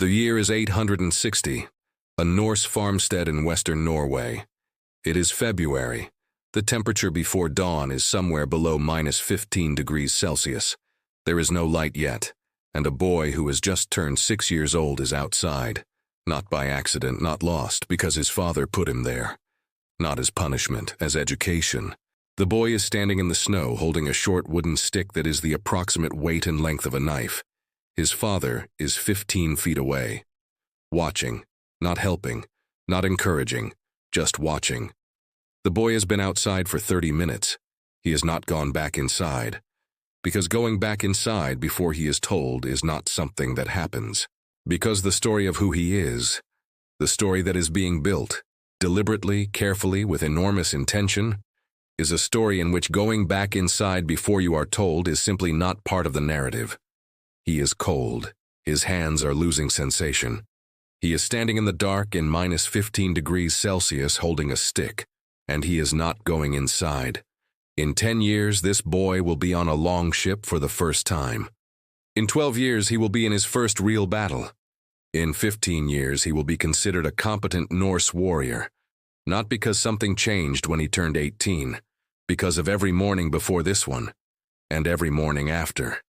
The year is 860, a Norse farmstead in western Norway. It is February. The temperature before dawn is somewhere below -15 degrees Celsius. There is no light yet, and a boy who has just turned 6 years old is outside. Not by accident, not lost, because his father put him there. Not as punishment, as education. The boy is standing in the snow holding a short wooden stick that is the approximate weight and length of a knife. His father is 15 feet away. Watching, not helping, not encouraging, just watching. The boy has been outside for 30 minutes. He has not gone back inside. Because going back inside before he is told is not something that happens. Because the story of who he is, the story that is being built, deliberately, carefully, with enormous intention, is a story in which going back inside before you are told is simply not part of the narrative. He is cold. His hands are losing sensation. He is standing in the dark in -15 degrees Celsius holding a stick, and he is not going inside. In 10 years, this boy will be on a long ship for the first time. In 12 years, he will be in his first real battle. In 15 years, he will be considered a competent Norse warrior, not because something changed when he turned 18, because of every morning before this one, and every morning after.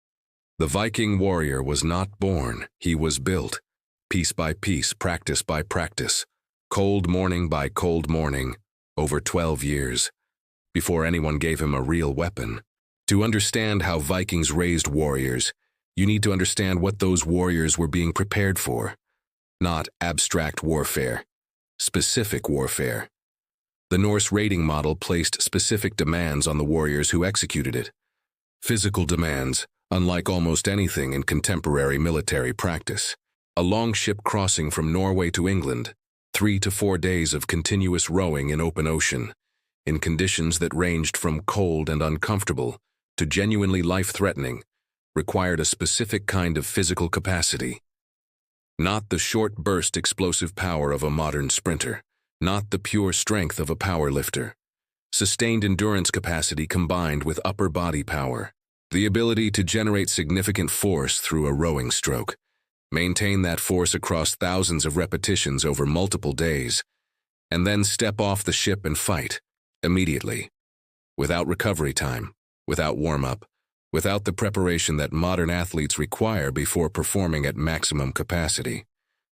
The Viking warrior was not born, he was built, piece by piece, practice by practice, cold morning by cold morning, over 12 years, before anyone gave him a real weapon. To understand how Vikings raised warriors, you need to understand what those warriors were being prepared for. Not abstract warfare, specific warfare. The Norse raiding model placed specific demands on the warriors who executed it. Physical demands, unlike almost anything in contemporary military practice. A long ship crossing from Norway to England, 3 to 4 days of continuous rowing in open ocean, in conditions that ranged from cold and uncomfortable to genuinely life-threatening, required a specific kind of physical capacity. Not the short burst explosive power of a modern sprinter, not the pure strength of a powerlifter. Sustained endurance capacity combined with upper body power. The ability to generate significant force through a rowing stroke. Maintain that force across thousands of repetitions over multiple days, and then step off the ship and fight, immediately. Without recovery time, without warm-up, without the preparation that modern athletes require before performing at maximum capacity.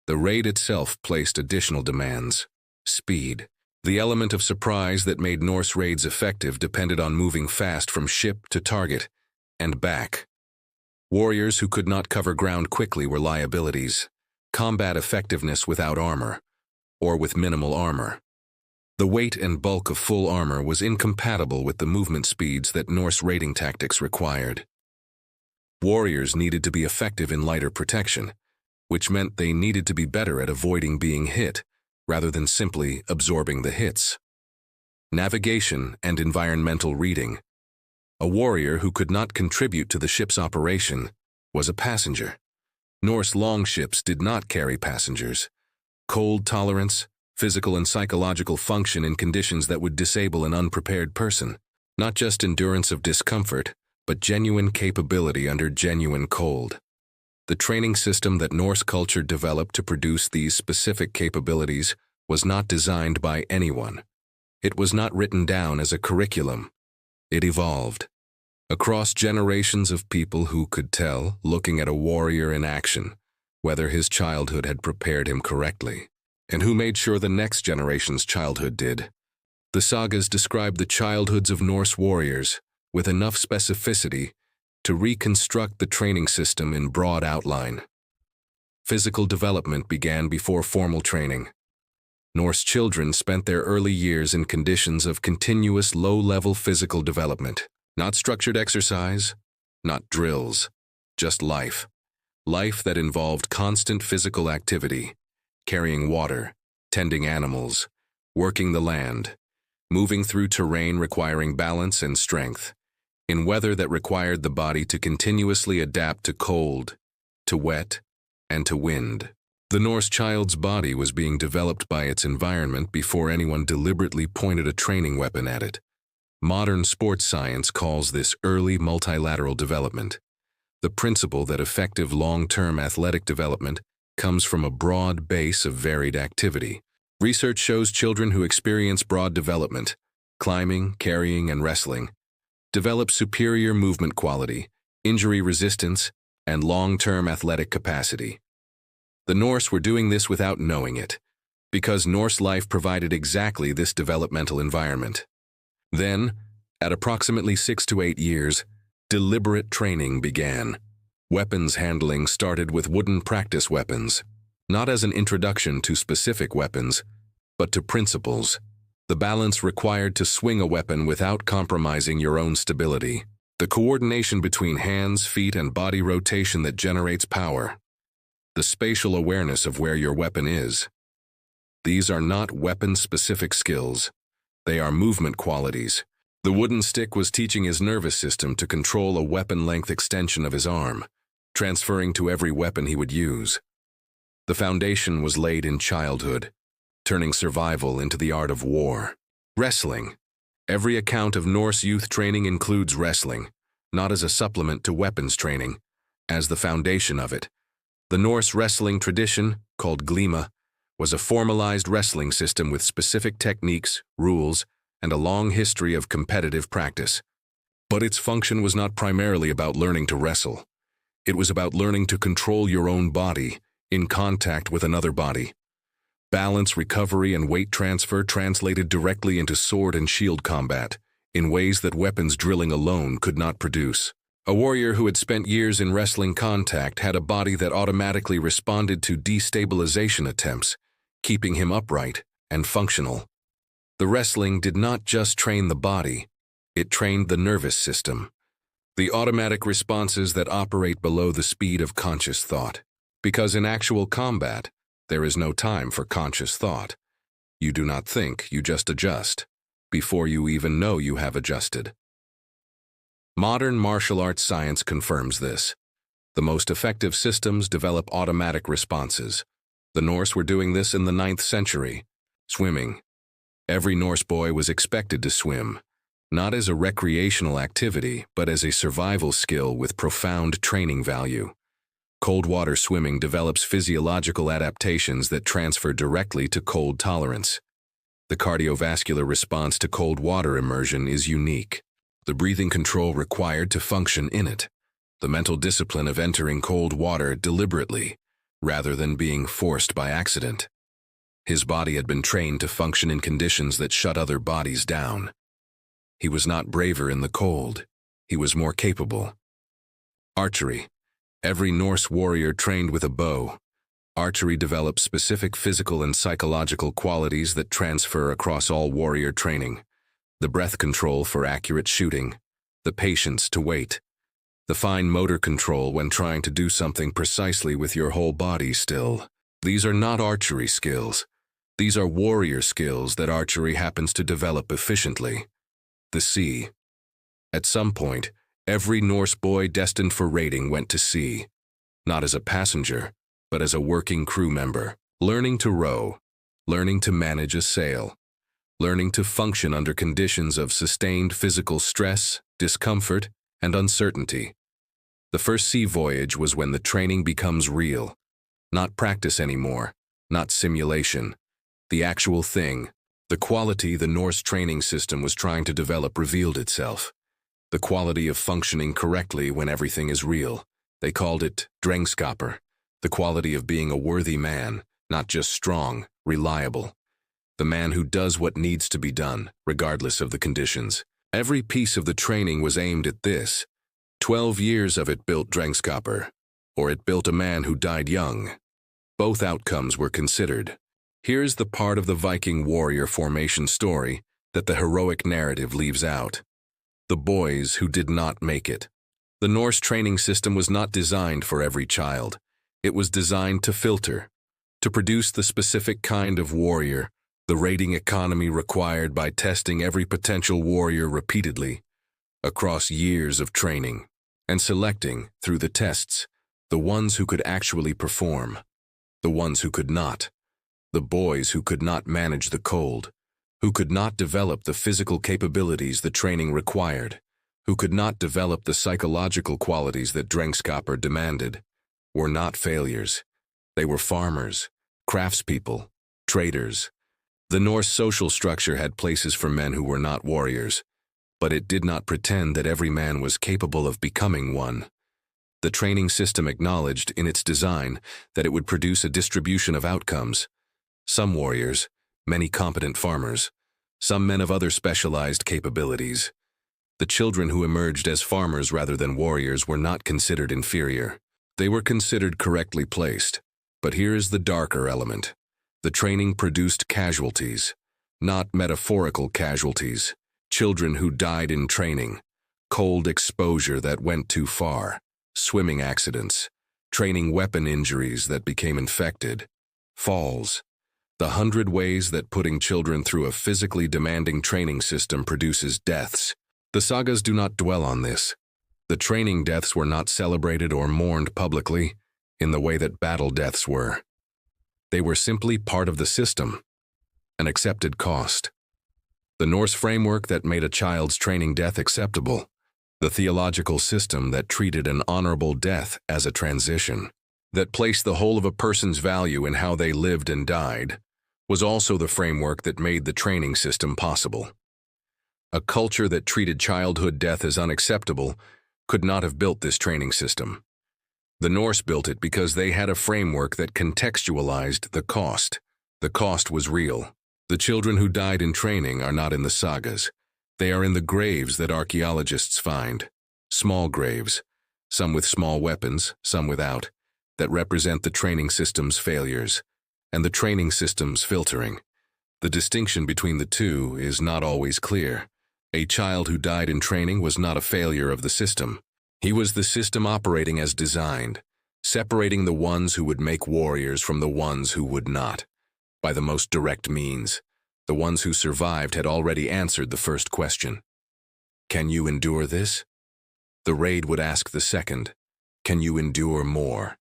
The raid itself placed additional demands. Speed. The element of surprise that made Norse raids effective depended on moving fast from ship to target and back. Warriors who could not cover ground quickly were liabilities. Combat effectiveness without armor, or with minimal armor. The weight and bulk of full armor was incompatible with the movement speeds that Norse raiding tactics required. Warriors needed to be effective in lighter protection, which meant they needed to be better at avoiding being hit, rather than simply absorbing the hits. Navigation and environmental reading. A warrior who could not contribute to the ship's operation was a passenger. Norse longships did not carry passengers. Cold tolerance, physical and psychological function in conditions that would disable an unprepared person. Not just endurance of discomfort, but genuine capability under genuine cold. The training system that Norse culture developed to produce these specific capabilities was not designed by anyone. It was not written down as a curriculum. It evolved. Across generations of people who could tell, looking at a warrior in action, whether his childhood had prepared him correctly, and who made sure the next generation's childhood did. The sagas describe the childhoods of Norse warriors with enough specificity to reconstruct the training system in broad outline. Physical development began before formal training. Norse children spent their early years in conditions of continuous low-level physical development. Not structured exercise, not drills, just life. Life that involved constant physical activity, carrying water, tending animals, working the land, moving through terrain requiring balance and strength, in weather that required the body to continuously adapt to cold, to wet, and to wind. The Norse child's body was being developed by its environment before anyone deliberately pointed a training weapon at it. Modern sports science calls this early multilateral development, the principle that effective long-term athletic development comes from a broad base of varied activity. Research shows children who experience broad development, climbing, carrying, and wrestling, develop superior movement quality, injury resistance, and long-term athletic capacity. The Norse were doing this without knowing it, because Norse life provided exactly this developmental environment. Then, at approximately 6 to 8 years, deliberate training began. Weapons handling started with wooden practice weapons, not as an introduction to specific weapons, but to principles. The balance required to swing a weapon without compromising your own stability. The coordination between hands, feet, and body rotation that generates power. The spatial awareness of where your weapon is. These are not weapon-specific skills. They are movement qualities. The wooden stick was teaching his nervous system to control a weapon-length extension of his arm, transferring to every weapon he would use. The foundation was laid in childhood, turning survival into the art of war. Wrestling. Every account of Norse youth training includes wrestling, not as a supplement to weapons training, as the foundation of it. The Norse wrestling tradition, called glima, was a formalized wrestling system with specific techniques, rules, and a long history of competitive practice. But its function was not primarily about learning to wrestle. It was about learning to control your own body in contact with another body. Balance, recovery, and weight transfer translated directly into sword and shield combat in ways that weapons drilling alone could not produce. A warrior who had spent years in wrestling contact had a body that automatically responded to destabilization attempts, keeping him upright and functional. The wrestling did not just train the body, it trained the nervous system. The automatic responses that operate below the speed of conscious thought. Because in actual combat, there is no time for conscious thought. You do not think, you just adjust, before you even know you have adjusted. Modern martial arts science confirms this. The most effective systems develop automatic responses. The Norse were doing this in the 9th century. Swimming. Every Norse boy was expected to swim, not as a recreational activity, but as a survival skill with profound training value. Cold water swimming develops physiological adaptations that transfer directly to cold tolerance. The cardiovascular response to cold water immersion is unique. The breathing control required to function in it. The mental discipline of entering cold water deliberately, rather than being forced by accident. His body had been trained to function in conditions that shut other bodies down. He was not braver in the cold. He was more capable. Archery. Every Norse warrior trained with a bow. Archery develops specific physical and psychological qualities that transfer across all warrior training. The breath control for accurate shooting. The patience to wait. The fine motor control when trying to do something precisely with your whole body still. These are not archery skills. These are warrior skills that archery happens to develop efficiently. The sea. At some point, every Norse boy destined for raiding went to sea, not as a passenger, but as a working crew member, learning to row, learning to manage a sail, learning to function under conditions of sustained physical stress, discomfort, and uncertainty. The first sea voyage was when the training becomes real, not practice anymore, not simulation, the actual thing. The quality the Norse training system was trying to develop revealed itself. The quality of functioning correctly when everything is real. They called it drengskaper, the quality of being a worthy man, not just strong, reliable. The man who does what needs to be done, regardless of the conditions. Every piece of the training was aimed at this. 12 years of it built drengskaper, or it built a man who died young. Both outcomes were considered. Here's the part of the Viking warrior formation story that the heroic narrative leaves out. The boys who did not make it. The Norse training system was not designed for every child. It was designed to filter, to produce the specific kind of warrior, the rating economy required by testing every potential warrior repeatedly, across years of training, and selecting, through the tests, the ones who could actually perform, the ones who could not. The boys who could not manage the cold, who could not develop the physical capabilities the training required, who could not develop the psychological qualities that drengskaper demanded, were not failures. They were farmers, craftspeople, traders. The Norse social structure had places for men who were not warriors, but it did not pretend that every man was capable of becoming one. The training system acknowledged in its design that it would produce a distribution of outcomes. Some warriors, many competent farmers, some men of other specialized capabilities. The children who emerged as farmers rather than warriors were not considered inferior. They were considered correctly placed. But here is the darker element. The training produced casualties, not metaphorical casualties. Children who died in training, cold exposure that went too far, swimming accidents, training weapon injuries that became infected, falls. The 100 ways that putting children through a physically demanding training system produces deaths. The sagas do not dwell on this. The training deaths were not celebrated or mourned publicly in the way that battle deaths were. They were simply part of the system, an accepted cost. The Norse framework that made a child's training death acceptable, the theological system that treated an honorable death as a transition, that placed the whole of a person's value in how they lived and died, was also the framework that made the training system possible. A culture that treated childhood death as unacceptable could not have built this training system. The Norse built it because they had a framework that contextualized the cost. The cost was real. The children who died in training are not in the sagas. They are in the graves that archaeologists find. Small graves, some with small weapons, some without, that represent the training system's failures, and the training system's filtering. The distinction between the two is not always clear. A child who died in training was not a failure of the system. He was the system operating as designed, separating the ones who would make warriors from the ones who would not. By the most direct means, the ones who survived had already answered the first question. Can you endure this? The raid would ask the second, can you endure more?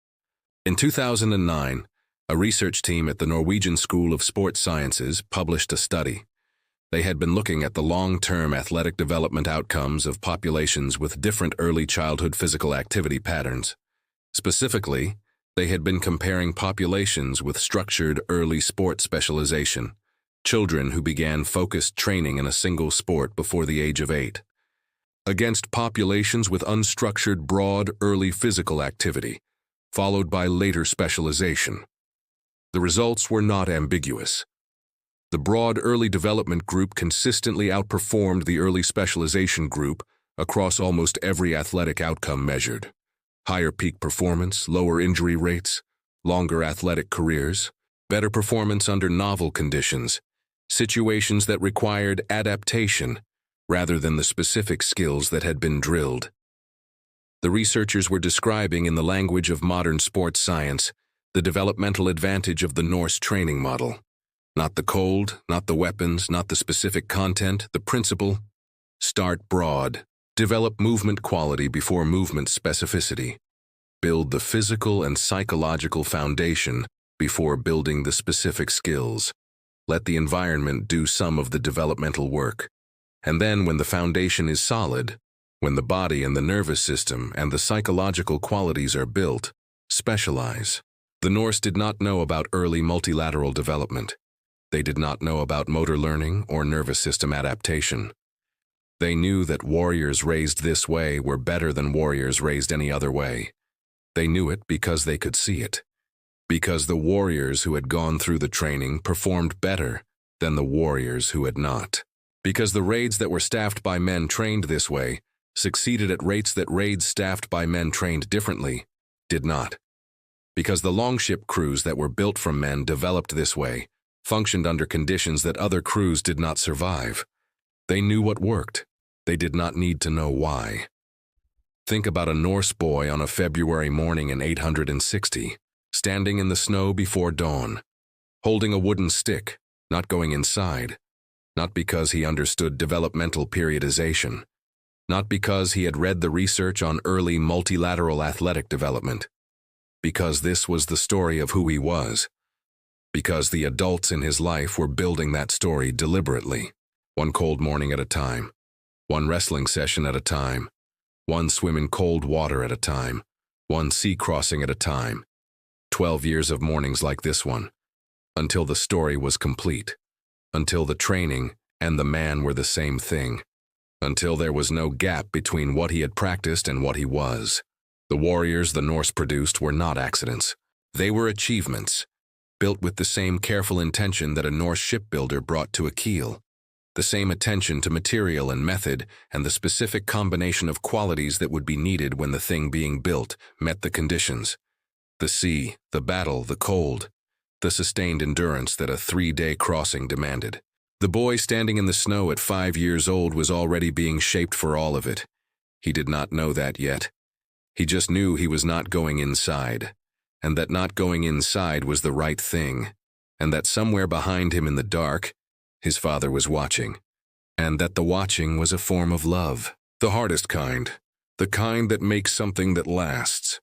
In 2009, a research team at the Norwegian School of Sports Sciences published a study. They had been looking at the long-term athletic development outcomes of populations with different early childhood physical activity patterns. Specifically, they had been comparing populations with structured early sport specialization, children who began focused training in a single sport before the age of 8, against populations with unstructured broad early physical activity, followed by later specialization. The results were not ambiguous. The broad early development group consistently outperformed the early specialization group across almost every athletic outcome measured. Higher peak performance, lower injury rates, longer athletic careers, better performance under novel conditions, situations that required adaptation rather than the specific skills that had been drilled. The researchers were describing in the language of modern sports science the developmental advantage of the Norse training model. Not the cold, not the weapons, not the specific content, the principle. Start broad. Develop movement quality before movement specificity. Build the physical and psychological foundation before building the specific skills. Let the environment do some of the developmental work. And then when the foundation is solid, when the body and the nervous system and the psychological qualities are built, specialize. The Norse did not know about early multilateral development. They did not know about motor learning or nervous system adaptation. They knew that warriors raised this way were better than warriors raised any other way. They knew it because they could see it. Because the warriors who had gone through the training performed better than the warriors who had not. Because the raids that were staffed by men trained this way succeeded at rates that raids staffed by men trained differently did not. Because the longship crews that were built from men developed this way functioned under conditions that other crews did not survive. They knew what worked. They did not need to know why. Think about a Norse boy on a February morning in 860, standing in the snow before dawn, holding a wooden stick, not going inside, not because he understood developmental periodization, not because he had read the research on early multilateral athletic development, because this was the story of who he was, because the adults in his life were building that story deliberately, one cold morning at a time, one wrestling session at a time, one swim in cold water at a time, one sea crossing at a time, 12 years of mornings like this one, until the story was complete, until the training and the man were the same thing, until there was no gap between what he had practiced and what he was. The warriors the Norse produced were not accidents. They were achievements, built with the same careful intention that a Norse shipbuilder brought to a keel, the same attention to material and method, and the specific combination of qualities that would be needed when the thing being built met the conditions. The sea, the battle, the cold, the sustained endurance that a 3-day crossing demanded. The boy standing in the snow at 5 years old was already being shaped for all of it. He did not know that yet. He just knew he was not going inside, and that not going inside was the right thing, and that somewhere behind him in the dark, his father was watching, and that the watching was a form of love, the hardest kind, the kind that makes something that lasts.